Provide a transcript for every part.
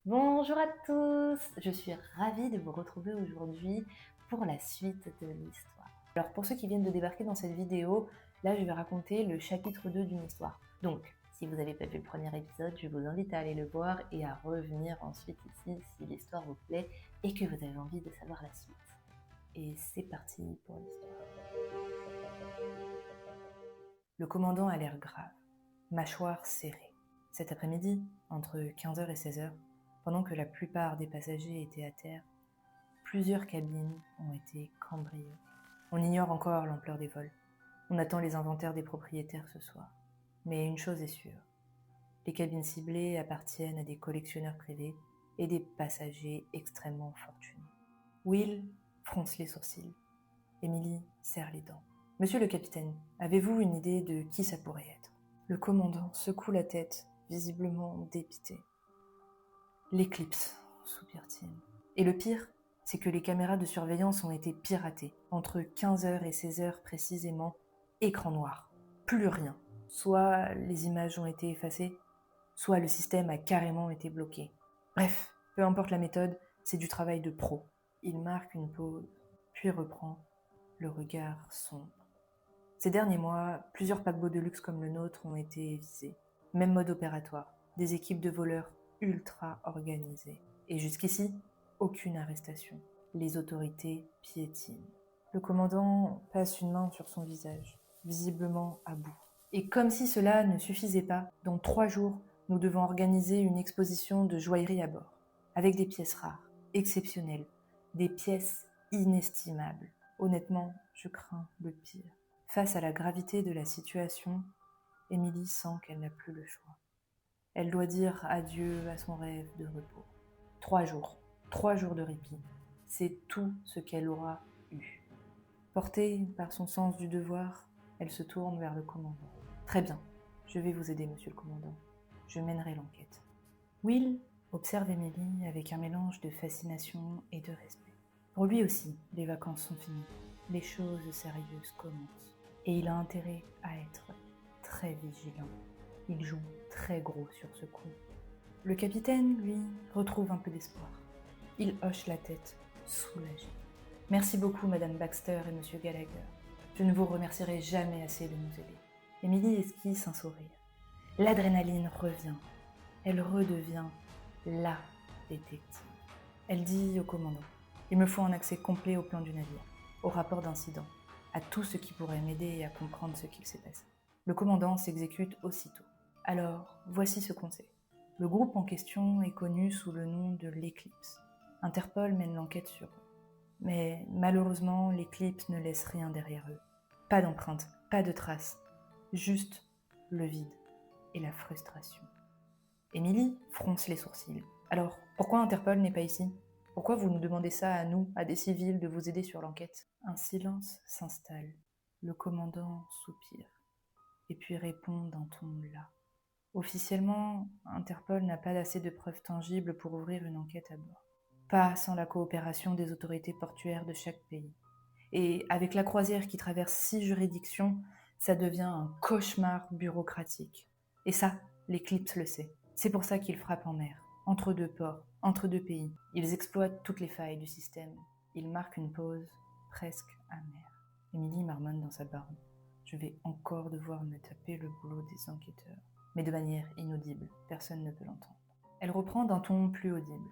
Bonjour à tous, je suis ravie de vous retrouver aujourd'hui pour la suite de l'histoire. Alors pour ceux qui viennent de débarquer dans cette vidéo, là je vais raconter le chapitre 2 d'une histoire. Donc si vous n'avez pas vu le premier épisode, je vous invite à aller le voir et à revenir ensuite ici si l'histoire vous plaît et que vous avez envie de savoir la suite. Et c'est parti pour l'histoire. Le commandant a l'air grave, mâchoire serrée. Cet après-midi, entre 15h et 16h, pendant que la plupart des passagers étaient à terre, plusieurs cabines ont été cambriolées. On ignore encore l'ampleur des vols. On attend les inventaires des propriétaires ce soir. Mais une chose est sûre, les cabines ciblées appartiennent à des collectionneurs privés et des passagers extrêmement fortunés. Will fronce les sourcils. Emily serre les dents. Monsieur le capitaine, avez-vous une idée de qui ça pourrait être? Le commandant secoue la tête, visiblement dépité. L'éclipse, soupire-t-il. Et le pire, c'est que les caméras de surveillance ont été piratées. Entre 15h et 16h précisément, écran noir. Plus rien. Soit les images ont été effacées, soit le système a carrément été bloqué. Bref, peu importe la méthode, c'est du travail de pro. Il marque une pause, puis reprend, le regard sombre. Ces derniers mois, plusieurs paquebots de luxe comme le nôtre ont été visés. Même mode opératoire, des équipes de voleurs ultra organisées. Et jusqu'ici, aucune arrestation. Les autorités piétinent. Le commandant passe une main sur son visage, visiblement à bout. Et comme si cela ne suffisait pas, dans 3 jours, nous devons organiser une exposition de joaillerie à bord, avec des pièces rares, exceptionnelles, des pièces inestimables. Honnêtement, je crains le pire. Face à la gravité de la situation, Emily sent qu'elle n'a plus le choix. Elle doit dire adieu à son rêve de repos. 3 jours de répit, c'est tout ce qu'elle aura eu. Portée par son sens du devoir, elle se tourne vers le commandant. Très bien, je vais vous aider, monsieur le commandant. Je mènerai l'enquête. Will observe Emily avec un mélange de fascination et de respect. Pour lui aussi, les vacances sont finies. Les choses sérieuses commencent. Et il a intérêt à être très vigilant. Il joue très gros sur ce coup. Le capitaine, lui, retrouve un peu d'espoir. Il hoche la tête, soulagé. Merci beaucoup, Madame Baxter et Monsieur Gallagher. Je ne vous remercierai jamais assez de nous aider. Emily esquisse un sourire. L'adrénaline revient. Elle redevient la détective. Elle dit au commandant, il me faut un accès complet au plan du navire, au rapport d'incident, à tout ce qui pourrait m'aider à comprendre ce qu'il s'est passé. Le commandant s'exécute aussitôt. Alors, voici ce qu'on sait. Le groupe en question est connu sous le nom de l'Éclipse. Interpol mène l'enquête sur eux. Mais malheureusement, l'Éclipse ne laisse rien derrière eux. Pas d'empreinte, pas de traces, juste le vide et la frustration. Emily fronce les sourcils. Alors, pourquoi Interpol n'est pas ici? Pourquoi vous nous demandez ça à nous, à des civils, de vous aider sur l'enquête? Un silence s'installe. Le commandant soupire, et puis répond d'un ton las. Officiellement, Interpol n'a pas assez de preuves tangibles pour ouvrir une enquête à bord. Pas sans la coopération des autorités portuaires de chaque pays. Et avec la croisière qui traverse 6 juridictions, ça devient un cauchemar bureaucratique. Et ça, l'Éclipse le sait. C'est pour ça qu'ils frappent en mer, entre 2 ports, entre 2 pays. Ils exploitent toutes les failles du système. Ils marquent une pause presque amère. Emily marmonne dans sa barbe. Je vais encore devoir me taper le boulot des enquêteurs. Mais de manière inaudible, personne ne peut l'entendre. Elle reprend d'un ton plus audible.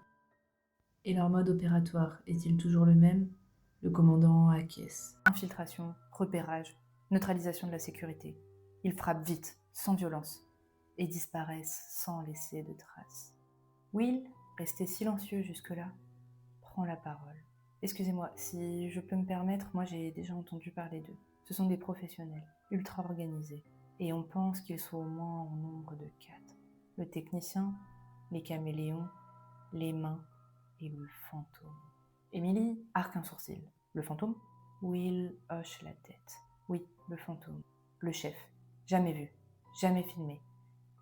Et leur mode opératoire est-il toujours le même? Le commandant acquiesce. Infiltration, repérage, neutralisation de la sécurité. Ils frappent vite, sans violence, et disparaissent sans laisser de traces. Will, resté silencieux jusque-là, prend la parole. Excusez-moi, si je peux me permettre, moi j'ai déjà entendu parler d'eux. Ce sont des professionnels, ultra organisés, et on pense qu'ils sont au moins au nombre de 4. Le technicien, les caméléons, les mains et le fantôme. Emily arque un sourcil. Le fantôme? Will hoche la tête. Oui, le fantôme. Le chef. Jamais vu, jamais filmé.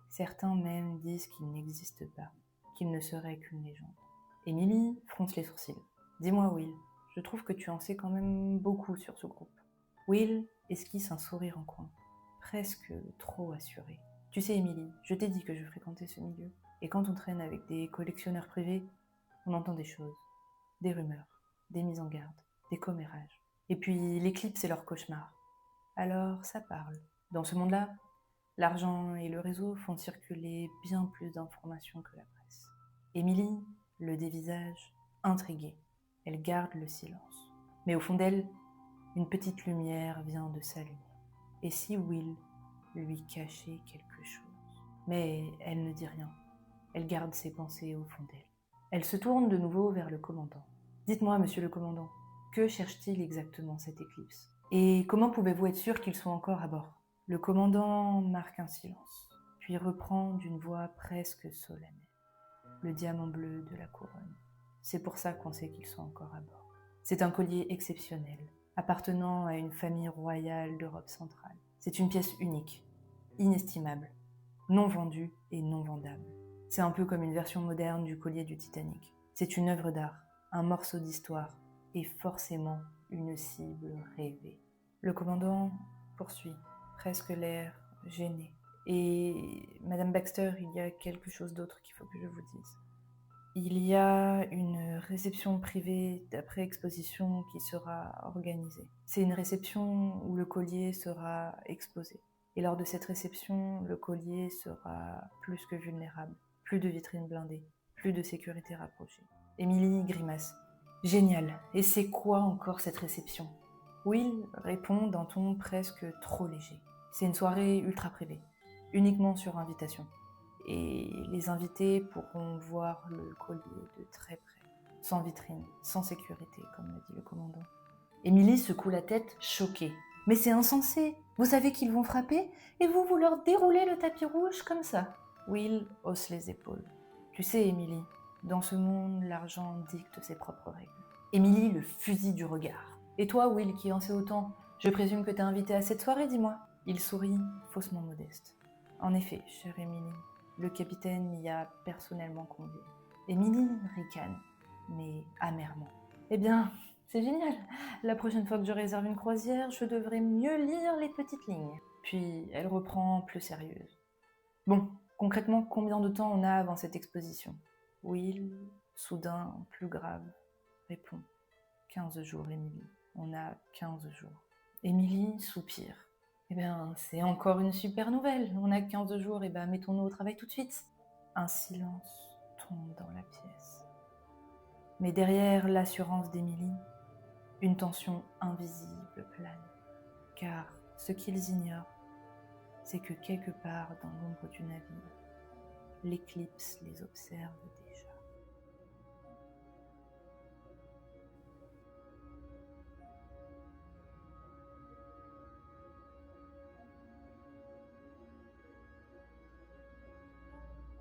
Certains même disent qu'il n'existe pas, qu'il ne serait qu'une légende. Emily fronce les sourcils. Dis-moi, Will, je trouve que tu en sais quand même beaucoup sur ce groupe. Will esquisse un sourire en coin, presque trop assuré. Tu sais, Emily, je t'ai dit que je fréquentais ce milieu. Et quand on traîne avec des collectionneurs privés, on entend des choses, des rumeurs, des mises en garde, des commérages. Et puis l'éclipse est leur cauchemar. Alors ça parle. Dans ce monde-là, l'argent et le réseau font circuler bien plus d'informations que la presse. Émilie le dévisage, intriguée. Elle garde le silence. Mais au fond d'elle, une petite lumière vient de s'allumer. Et si Will lui cachait quelque chose? Mais elle ne dit rien. Elle garde ses pensées au fond d'elle. Elle se tourne de nouveau vers le commandant. « Dites-moi, monsieur le commandant, que cherche-t-il exactement cette éclipse? Et comment pouvez-vous être sûr qu'ils sont encore à bord ?» Le commandant marque un silence, puis reprend d'une voix presque solennelle. « Le diamant bleu de la couronne. C'est pour ça qu'on sait qu'ils sont encore à bord. C'est un collier exceptionnel, appartenant à une famille royale d'Europe centrale. C'est une pièce unique, inestimable, non vendue et non vendable. C'est un peu comme une version moderne du collier du Titanic. C'est une œuvre d'art, un morceau d'histoire et forcément une cible rêvée. » Le commandant poursuit, presque l'air gêné. « Et Madame Baxter, il y a quelque chose d'autre qu'il faut que je vous dise. Il y a une réception privée d'après exposition qui sera organisée. C'est une réception où le collier sera exposé. Et lors de cette réception, le collier sera plus que vulnérable. Plus de vitrines blindées, plus de sécurité rapprochée. » Émilie grimace. « Génial. Et c'est quoi encore cette réception ?» Will répond d'un ton presque trop léger. « C'est une soirée ultra privée, uniquement sur invitation. Et les invités pourront voir le collier de très près, sans vitrine, sans sécurité, comme l'a dit le commandant. » Émilie secoue la tête, choquée. « Mais c'est insensé. Vous savez qu'ils vont frapper et vous leur déroulez le tapis rouge comme ça. » Will hausse les épaules. « Tu sais, Émilie, dans ce monde, l'argent dicte ses propres règles. » Émilie le fusille du regard. « Et toi, Will, qui en sais autant, je présume que t'es invité à cette soirée, dis-moi. » Il sourit, faussement modeste. « En effet, chère Émilie, le capitaine m'y a personnellement convié. » Émilie ricane, mais amèrement. « Eh bien, c'est génial. La prochaine fois que je réserve une croisière, je devrais mieux lire les petites lignes. » Puis elle reprend plus sérieuse. « Bon, concrètement, combien de temps on a avant cette exposition ?» Will, soudain plus grave, répond. « 15 jours, Émilie. On a 15 jours. » Émilie soupire. « Eh bien, c'est encore une super nouvelle. On a 15 jours, et ben mettons-nous au travail tout de suite. » Un silence tombe dans la pièce. Mais derrière l'assurance d'Émilie, une tension invisible plane. Car ce qu'ils ignorent, c'est que quelque part dans l'ombre du navire, l'éclipse les observe